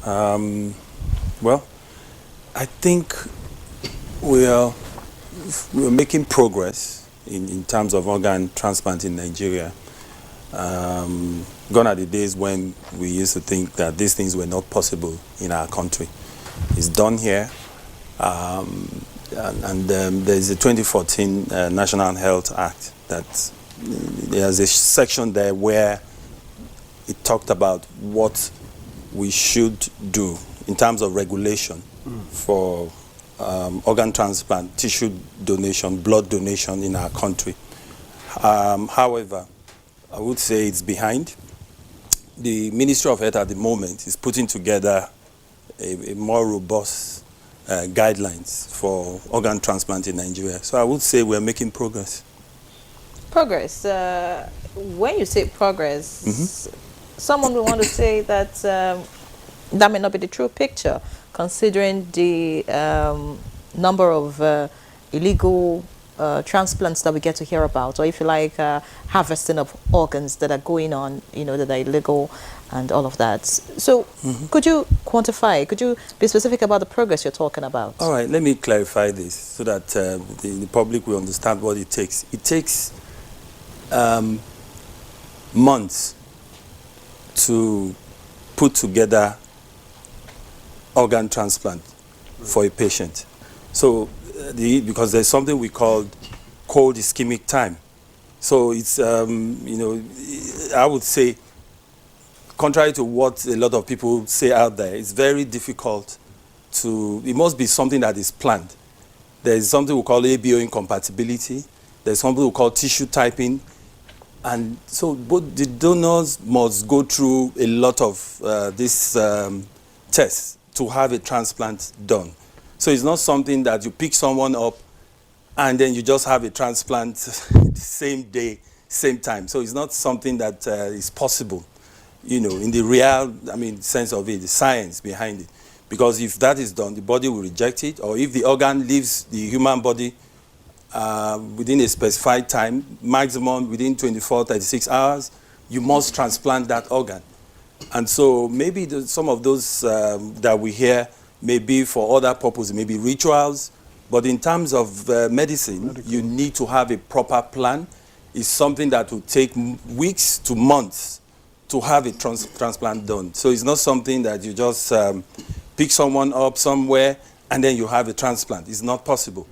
Well, I think we're making progress in terms of organ transplant in Nigeria. Gone are the days when we used to think that these things were not possible in our country. It's done here. There's a 2014 National Health Act that there's a section there where it talked about what we should do in terms of regulation for organ transplant, tissue donation, blood donation in our country. However, I would say it's behind. The Ministry of Health at the moment is putting together a more robust guidelines for organ transplant in Nigeria. So I would say we're making progress. Progress. When you say progress, someone will want to say that that may not be the true picture, considering the number of illegal transplants that we get to hear about, or if you like, harvesting of organs that are going on, that are illegal and all of that. So could you quantify, could you be specific about the progress you're talking about? All right, let me clarify this so that the public will understand what it takes. It takes months to put together organ transplant for a patient. So because there's something we call cold ischemic time. So it's, I would say, contrary to what a lot of people say out there, it's very difficult it must be something that is planned. There's something we call ABO incompatibility. There's something we call tissue typing. And so both the donors must go through a lot of these tests to have a transplant done. So it's not something that you pick someone up and then you just have a transplant the same day, same time. So it's not something that is possible, in the real, sense of it, the science behind it. Because if that is done, the body will reject it, or if the organ leaves the human body within a specified time, maximum within 24, 36 hours, you must transplant that organ. And so maybe some of those that we hear may be for other purposes, maybe rituals, but in terms of medicine, you need to have a proper plan. It's something that will take weeks to months to have a transplant done. So it's not something that you just pick someone up somewhere and then you have a transplant. It's not possible.